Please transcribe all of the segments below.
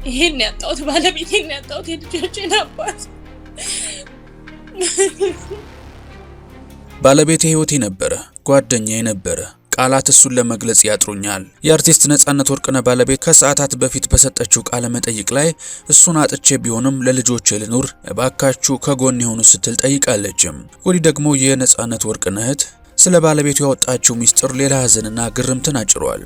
ይሄን ያጣሁት ባለቤቴን ያጣሁት የልጆቼን አባት። ባለቤቴ ህይወቴ ነበረ፣ ጓደኛዬ ነበረ። ቃላት እሱን ለመግለጽ ያጥሩኛል። የአርቲስት ነጻነት ወርቅነህ ባለቤት ከሰዓታት በፊት በሰጠችው ቃለ መጠይቅ ላይ እሱን አጥቼ ቢሆንም ለልጆቼ ልኑር እባካችሁ ከጎን የሆኑ ስትል ጠይቃለችም። ወዲህ ደግሞ የነጻነት ወርቅነህ እህት ስለ ባለቤቱ ያወጣችው ሚስጥር ሌላ ሀዘንና ግርምትን አጭሯል።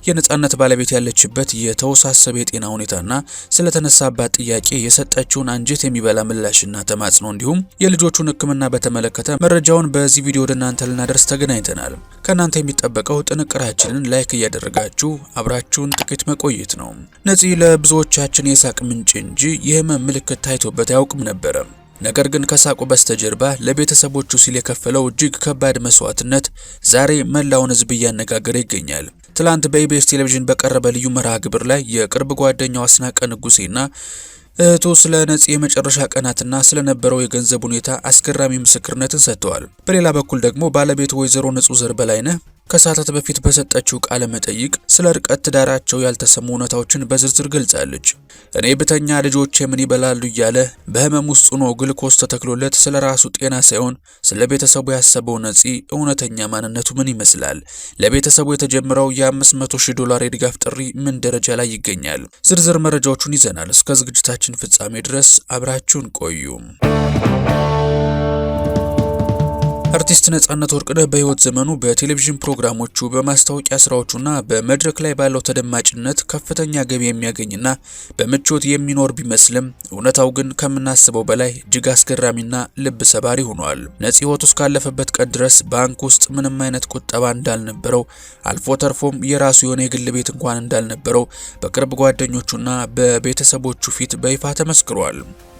የነጻነት ባለቤት ያለችበት የተወሳሰበ የጤና ሁኔታና ስለተነሳባት ጥያቄ የሰጠችውን አንጀት የሚበላ ምላሽና ተማጽኖ እንዲሁም የልጆቹን ሕክምና በተመለከተ መረጃውን በዚህ ቪዲዮ ወደ እናንተ ልናደርስ ተገናኝተናል። ከእናንተ የሚጠበቀው ጥንቅራችንን ላይክ እያደረጋችሁ አብራችሁን ጥቂት መቆየት ነው። ነፂ ለብዙዎቻችን የሳቅ ምንጭ እንጂ የህመም ምልክት ታይቶበት አያውቅም ነበረ። ነገር ግን ከሳቁ በስተጀርባ ለቤተሰቦቹ ሲል የከፈለው እጅግ ከባድ መስዋዕትነት ዛሬ መላውን ህዝብ እያነጋገረ ይገኛል። ትላንት በኢቢኤስ ቴሌቪዥን በቀረበ ልዩ መርሃ ግብር ላይ የቅርብ ጓደኛው አስናቀ ንጉሴና እህቱ ስለ ነፂ የመጨረሻ ቀናትና ስለነበረው የገንዘብ ሁኔታ አስገራሚ ምስክርነትን ሰጥተዋል። በሌላ በኩል ደግሞ ባለቤቱ ወይዘሮ ንጹህ ዘር በላይነህ ከሰዓታት በፊት በሰጠችው ቃለ መጠይቅ ስለ ርቀት ትዳራቸው ያልተሰሙ እውነታዎችን በዝርዝር ገልጻለች። እኔ ብተኛ ልጆቼ ምን ይበላሉ እያለ በህመም ውስጥ ሆኖ ግልኮስ ተተክሎለት ስለ ራሱ ጤና ሳይሆን ስለ ቤተሰቡ ያሰበው ነፂ እውነተኛ ማንነቱ ምን ይመስላል? ለቤተሰቡ የተጀመረው $500,000 የድጋፍ ጥሪ ምን ደረጃ ላይ ይገኛል? ዝርዝር መረጃዎቹን ይዘናል። እስከ ዝግጅታችን ፍጻሜ ድረስ አብራችሁን ቆዩ። አርቲስት ነጻነት ወርቅነህ በህይወት ዘመኑ በቴሌቪዥን ፕሮግራሞቹ በማስታወቂያ ስራዎቹና በመድረክ ላይ ባለው ተደማጭነት ከፍተኛ ገቢ የሚያገኝና በምቾት የሚኖር ቢመስልም እውነታው ግን ከምናስበው በላይ እጅግ አስገራሚና ልብ ሰባሪ ሆኗል። ነፂ ህይወቱ እስካለፈበት ቀን ድረስ ባንክ ውስጥ ምንም አይነት ቁጠባ እንዳልነበረው አልፎ ተርፎም የራሱ የሆነ የግል ቤት እንኳን እንዳልነበረው በቅርብ ጓደኞቹና በቤተሰቦቹ ፊት በይፋ ተመስክሯል።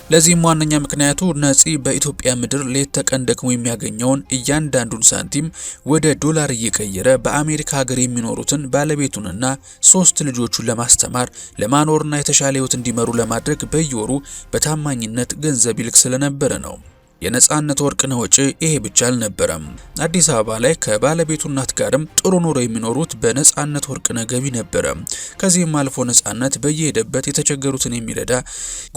ለዚህም ዋነኛ ምክንያቱ ነፂ በኢትዮጵያ ምድር ሌት ተቀን ደክሞ የሚያገኘውን እያንዳንዱን ሳንቲም ወደ ዶላር እየቀየረ በአሜሪካ ሀገር የሚኖሩትን ባለቤቱንና 3 ልጆቹን ለማስተማር ለማኖርና የተሻለ ህይወት እንዲመሩ ለማድረግ በየወሩ በታማኝነት ገንዘብ ይልክ ስለነበረ ነው። የነጻነት ወርቅነህ ወጪ ይሄ ብቻ አልነበረም። አዲስ አበባ ላይ ከባለቤቱ እናት ጋርም ጥሩ ኑሮ የሚኖሩት በነጻነት ወርቅነህ ገቢ ነበረ። ከዚህም አልፎ ነጻነት በየሄደበት የተቸገሩትን የሚረዳ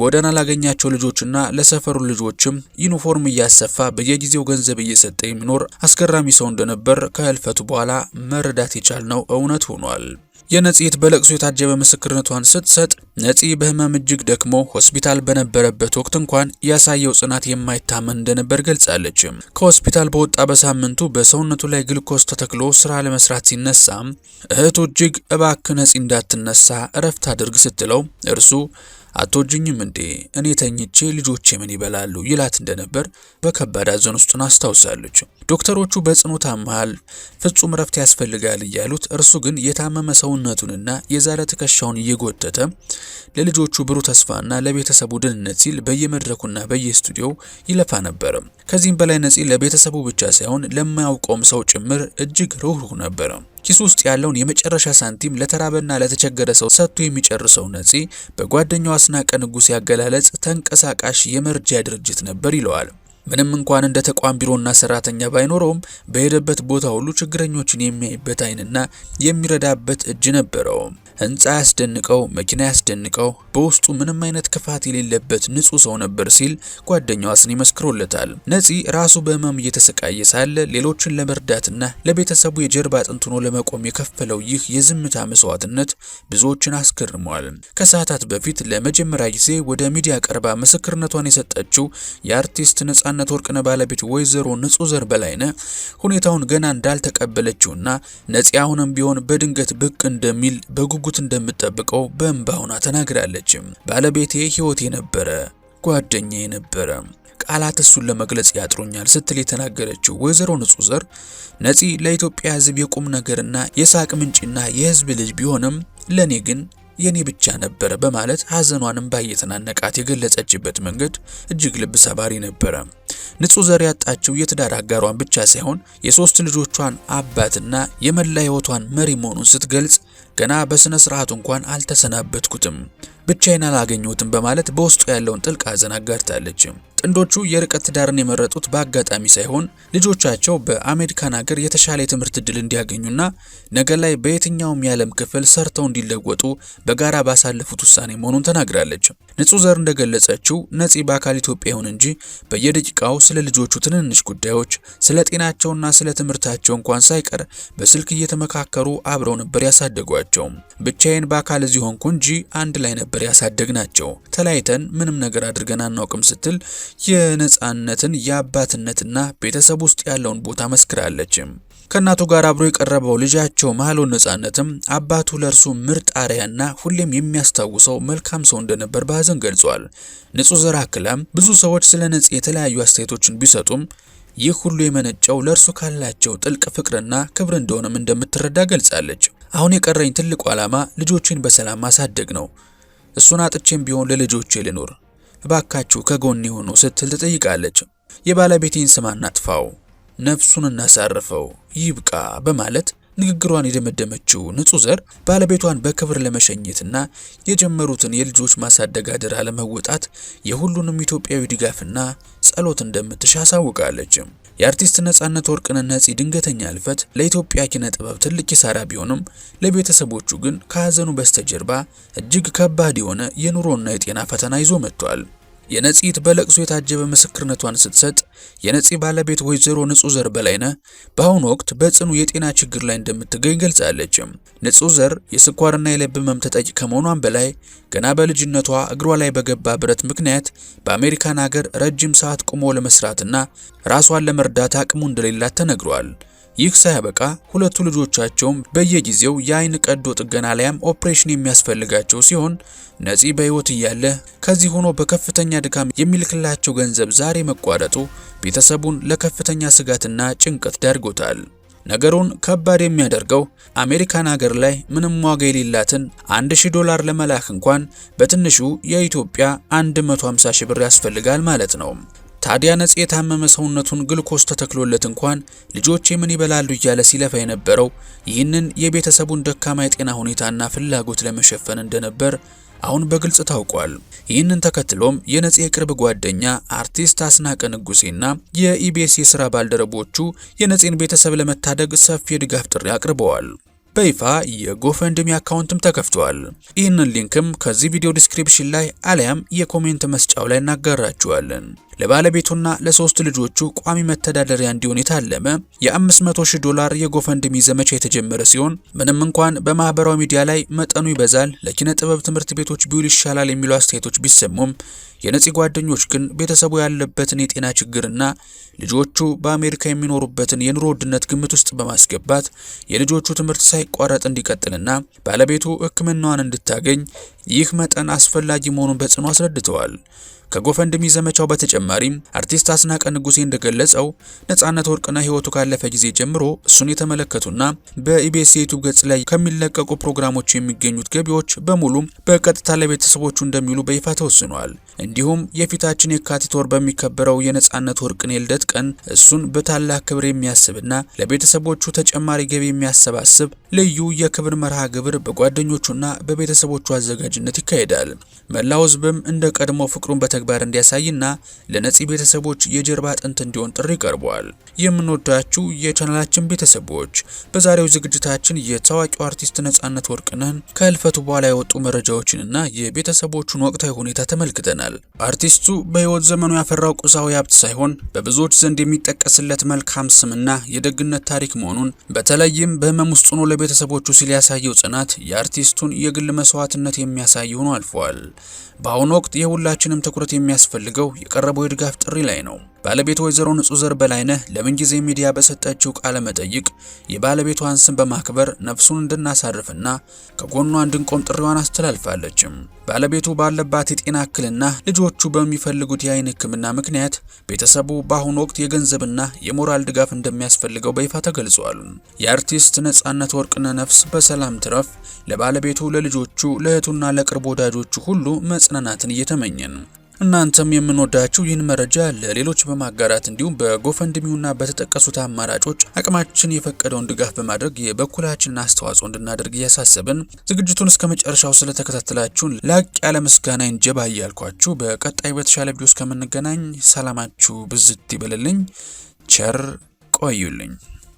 ጎዳና ላገኛቸው ልጆችና ለሰፈሩ ልጆችም ዩኒፎርም እያሰፋ በየጊዜው ገንዘብ እየሰጠ የሚኖር አስገራሚ ሰው እንደነበር ከህልፈቱ በኋላ መረዳት የቻልነው እውነት ሆኗል። የነፂት በለቅሶ የታጀበ ምስክርነቷን ስትሰጥ ነፂ በህመም እጅግ ደክሞ ሆስፒታል በነበረበት ወቅት እንኳን ያሳየው ጽናት የማይታመን እንደነበር ገልጻለች። ከሆስፒታል በወጣ በሳምንቱ በሰውነቱ ላይ ግልኮስ ተተክሎ ስራ ለመስራት ሲነሳ እህቱ እጅግ እባክህ ነፂ እንዳትነሳ እረፍት አድርግ ስትለው እርሱ አትወጂኝም እንዴ? እኔ ተኝቼ ልጆቼ ምን ይበላሉ ይላት እንደነበር በከባድ ሐዘን ውስጥ አስታውሳለች። ዶክተሮቹ በጽኑ ታመሃል፣ ፍጹም ረፍት ያስፈልጋል እያሉት እርሱ ግን የታመመ ሰውነቱንና የዛለ ትከሻውን እየጎተተ ለልጆቹ ብሩህ ተስፋና ለቤተሰቡ ደህንነት ሲል በየመድረኩና በየስቱዲዮው ይለፋ ነበር። ከዚህም በላይ ነፂ ለቤተሰቡ ብቻ ሳይሆን ለማያውቀውም ሰው ጭምር እጅግ ሩህሩህ ነበር። ኪሱ ውስጥ ያለውን የመጨረሻ ሳንቲም ለተራበና ለተቸገረ ሰው ሰጥቶ የሚጨርሰው ነፂ በጓደኛው አስናቀ ንጉሴ ያገላለጽ ተንቀሳቃሽ የመርጃ ድርጅት ነበር ይለዋል። ምንም እንኳን እንደ ተቋም ቢሮና ሰራተኛ ባይኖረውም በሄደበት ቦታ ሁሉ ችግረኞችን የሚያይበት አይንና የሚረዳበት እጅ ነበረው። ህንጻ ያስደንቀው፣ መኪና ያስደንቀው፣ በውስጡ ምንም አይነት ክፋት የሌለበት ንጹህ ሰው ነበር ሲል ጓደኛው አስኒ መስክሮለታል። ነፂ ራሱ በህመም እየተሰቃየ ሳለ ሌሎችን ለመርዳትና ለቤተሰቡ የጀርባ አጥንት ሆኖ ለመቆም የከፈለው ይህ የዝምታ መስዋዕትነት ብዙዎችን አስገርሟል። ከሰዓታት በፊት ለመጀመሪያ ጊዜ ወደ ሚዲያ ቀርባ ምስክርነቷን የሰጠችው የአርቲስት ነጻነት ወርቅነህ ባለቤት ወይዘሮ ንጹህ ዘር በላይነህ ሁኔታውን ገና እንዳልተቀበለችውና ነፂ አሁንም ቢሆን በድንገት ብቅ እንደሚል በጉጉት እንደምትጠብቀው በእንባ ሆና ተናግራለች። ባለቤቴ ህይወቴ ነበረ፣ ጓደኛዬ ነበረ፣ ቃላት እሱን ለመግለጽ ያጥሩኛል ስትል የተናገረችው ወይዘሮ ንጹህ ዘር ነፂ ለኢትዮጵያ ህዝብ የቁም ነገርና የሳቅ ምንጭና የህዝብ ልጅ ቢሆንም ለኔ ግን የኔ ብቻ ነበረ በማለት ሐዘኗንም ባየተናነቃት የገለጸችበት መንገድ እጅግ ልብ ሰባሪ ነበረ። ንጹህ ዘር ያጣችው የትዳር አጋሯን ብቻ ሳይሆን የሶስት ልጆቿን አባትና የመላ ህይወቷን መሪ መሆኑን ስትገልጽ ገና በስነ ስርዓቱ እንኳን አልተሰናበትኩትም፣ ብቻዬን አላገኘሁትም በማለት በውስጡ ያለውን ጥልቅ ሐዘን አጋርታለች። ጥንዶቹ የርቀት ትዳርን የመረጡት በአጋጣሚ ሳይሆን ልጆቻቸው በአሜሪካን ሀገር የተሻለ የትምህርት ዕድል እንዲያገኙና ነገ ላይ በየትኛውም የዓለም ክፍል ሰርተው እንዲለወጡ በጋራ ባሳለፉት ውሳኔ መሆኑን ተናግራለች። ንጹህ ዘር እንደገለጸችው ነፂ በአካል ኢትዮጵያ ይሁን እንጂ በየደቂቃው ስለ ልጆቹ ትንንሽ ጉዳዮች፣ ስለ ጤናቸውና ስለ ትምህርታቸው እንኳን ሳይቀር በስልክ እየተመካከሩ አብረው ነበር ያሳደጓቸው። ብቻዬን በአካል እዚህ ሆንኩ እንጂ አንድ ላይ ነበር ያሳደግናቸው፣ ተለያይተን ምንም ነገር አድርገን አናውቅም ስትል የነጻነትን የአባትነትና ቤተሰብ ውስጥ ያለውን ቦታ መስክራለች። ከእናቱ ጋር አብሮ የቀረበው ልጃቸው መሐሎን ነጻነትም አባቱ ለእርሱ ምርጥ አርአያና ሁሌም የሚያስታውሰው መልካም ሰው እንደነበር በሐዘን ገልጿል። ንጹህ ዘር አክላም ብዙ ሰዎች ስለ ነፂ የተለያዩ አስተያየቶችን ቢሰጡም ይህ ሁሉ የመነጨው ለእርሱ ካላቸው ጥልቅ ፍቅርና ክብር እንደሆነም እንደምትረዳ ገልጻለች። አሁን የቀረኝ ትልቁ ዓላማ ልጆችን በሰላም ማሳደግ ነው። እሱን አጥቼም ቢሆን ለልጆቼ ልኖር፣ እባካችሁ ከጎኔ ሆኑ ስትል ትጠይቃለች። የባለቤቴን ስም አናጥፋው፣ ነፍሱን እናሳርፈው፣ ይብቃ በማለት ንግግሯን የደመደመችው ንጹህ ዘር ባለቤቷን በክብር ለመሸኘትና የጀመሩትን የልጆች ማሳደግ አደራ ለመወጣት የሁሉንም ኢትዮጵያዊ ድጋፍና ጸሎት እንደምትሻ አሳውቃለች። የአርቲስት ነጻነት ወርቅነህ ነፂ ድንገተኛ ህልፈት ለኢትዮጵያ ኪነ ጥበብ ትልቅ ኪሳራ ቢሆንም ለቤተሰቦቹ ግን ከሀዘኑ በስተጀርባ እጅግ ከባድ የሆነ የኑሮና የጤና ፈተና ይዞ መጥቷል። የነፂት በለቅሶ የታጀበ ምስክርነቷን ስትሰጥ የነፂ ባለቤት ወይዘሮ ንጹህ ዘር በላይነህ በአሁኑ ወቅት በጽኑ የጤና ችግር ላይ እንደምትገኝ ገልጻለች። ንጹህ ዘር የስኳርና የልብ ህመም ተጠቂ ከመሆኗም በላይ ገና በልጅነቷ እግሯ ላይ በገባ ብረት ምክንያት በአሜሪካን ሀገር ረጅም ሰዓት ቆሞ ለመስራትና ራሷን ለመርዳት አቅሙ እንደሌላት ተነግሯል። ይህ ሳያበቃ ሁለቱ ልጆቻቸውም በየጊዜው የአይን ቀዶ ጥገና ላይም ኦፕሬሽን የሚያስፈልጋቸው ሲሆን ነፂ በህይወት እያለ ከዚህ ሆኖ በከፍተኛ ድካም የሚልክላቸው ገንዘብ ዛሬ መቋረጡ ቤተሰቡን ለከፍተኛ ስጋትና ጭንቀት ዳርጎታል። ነገሩን ከባድ የሚያደርገው አሜሪካን ሀገር ላይ ምንም ዋጋ የሌላትን $1000 ለመላክ እንኳን በትንሹ የኢትዮጵያ 150 ሺህ ብር ያስፈልጋል ማለት ነው። ታዲያ ነፂ የታመመ ሰውነቱን ግልኮስ ተተክሎለት እንኳን ልጆቼ ምን ይበላሉ እያለ ሲለፋ የነበረው ይህንን የቤተሰቡን ደካማ የጤና ሁኔታና ፍላጎት ለመሸፈን እንደነበር አሁን በግልጽ ታውቋል። ይህንን ተከትሎም የነፂ የቅርብ ጓደኛ አርቲስት አስናቀ ንጉሴና የኢቢኤስ የሥራ ባልደረቦቹ የነፂን ቤተሰብ ለመታደግ ሰፊ የድጋፍ ጥሪ አቅርበዋል። በይፋ የጎፈንድሚ አካውንትም ተከፍቷል። ይህንን ሊንክም ከዚህ ቪዲዮ ዲስክሪፕሽን ላይ አሊያም የኮሜንት መስጫው ላይ እናጋራችኋለን። ለባለቤቱና ለሶስት ልጆቹ ቋሚ መተዳደሪያ እንዲሆን የታለመ $500,000 የጎፈንድሚ ዘመቻ የተጀመረ ሲሆን ምንም እንኳን በማህበራዊ ሚዲያ ላይ መጠኑ ይበዛል፣ ለኪነ ጥበብ ትምህርት ቤቶች ቢውል ይሻላል የሚሉ አስተያየቶች ቢሰሙም የነፂ ጓደኞች ግን ቤተሰቡ ያለበትን የጤና ችግርና ልጆቹ በአሜሪካ የሚኖሩበትን የኑሮ ውድነት ግምት ውስጥ በማስገባት የልጆቹ ትምህርት ሳይቋረጥ እንዲቀጥልና ባለቤቱ ሕክምናዋን እንድታገኝ ይህ መጠን አስፈላጊ መሆኑን በጽኑ አስረድተዋል። ከጎፈንድሚ ዘመቻው በተጨማሪም አርቲስት አስናቀ ንጉሴ እንደገለጸው ነጻነት ወርቅነህ ህይወቱ ካለፈ ጊዜ ጀምሮ እሱን የተመለከቱና በኢቢኤስ የዩቲዩብ ገጽ ላይ ከሚለቀቁ ፕሮግራሞች የሚገኙት ገቢዎች በሙሉ በቀጥታ ለቤተሰቦቹ እንደሚውሉ በይፋ ተወስኗል። እንዲሁም የፊታችን የካቲት ወር በሚከበረው የነጻነት ወርቅነህ የልደት ቀን እሱን በታላቅ ክብር የሚያስብና ለቤተሰቦቹ ተጨማሪ ገቢ የሚያሰባስብ ልዩ የክብር መርሃ ግብር በጓደኞቹና በቤተሰቦቹ አዘጋጅነት ይካሄዳል። መላው ህዝብም እንደ ቀድሞ ፍቅሩን በተግባር እንዲያሳይና ለነፂ ቤተሰቦች የጀርባ አጥንት እንዲሆን ጥሪ ቀርቧል። የምንወዳችሁ የቻናላችን ቤተሰቦች በዛሬው ዝግጅታችን የታዋቂው አርቲስት ነጻነት ወርቅነህን ከህልፈቱ በኋላ የወጡ መረጃዎችንና የቤተሰቦቹን ወቅታዊ ሁኔታ ተመልክተናል። አርቲስቱ በህይወት ዘመኑ ያፈራው ቁሳዊ ሀብት ሳይሆን በብዙዎች ዘንድ የሚጠቀስለት መልካም ስምና የደግነት ታሪክ መሆኑን በተለይም በህመም ውስጥ ሆኖ ለቤተሰቦቹ ሲል ያሳየው ጽናት የአርቲስቱን የግል መስዋዕትነት የሚያሳይ ሆኖ አልፏል። በአሁኑ ወቅት የሁላችንም ትኩረት የሚያስፈልገው የቀረበው የድጋፍ ጥሪ ላይ ነው። ባለቤቱ ወይዘሮ ንጹህ ዘር በላይነህ ለምንጊዜ ሚዲያ በሰጠችው ቃለ መጠይቅ የባለቤቷን ስም በማክበር ነፍሱን እንድናሳርፍና ከጎኗ እንድንቆም ጥሪዋን አስተላልፋለች። ባለቤቱ ባለባት የጤና እክልና ልጆቹ በሚፈልጉት የአይን ሕክምና ምክንያት ቤተሰቡ በአሁኑ ወቅት የገንዘብና የሞራል ድጋፍ እንደሚያስፈልገው በይፋ ተገልጿል። የአርቲስት ነጻነት ወርቅነህ ነፍስ በሰላም ትረፍ። ለባለቤቱ፣ ለልጆቹ፣ ለእህቱና ለቅርብ ወዳጆቹ ሁሉ መጽናናትን እየተመኘን እናንተም የምንወዳችሁ ይህን መረጃ ለሌሎች በማጋራት እንዲሁም በጎፈንድሚውና በተጠቀሱት አማራጮች አቅማችን የፈቀደውን ድጋፍ በማድረግ የበኩላችንን አስተዋጽኦ እንድናደርግ እያሳሰብን ዝግጅቱን እስከ መጨረሻው ስለተከታተላችሁን ላቅ ያለ ምስጋና እንጀባ እያልኳችሁ በቀጣይ በተሻለ ቪዲዮ እስከምንገናኝ ሰላማችሁ ብዝት ይበልልኝ። ቸር ቆዩልኝ።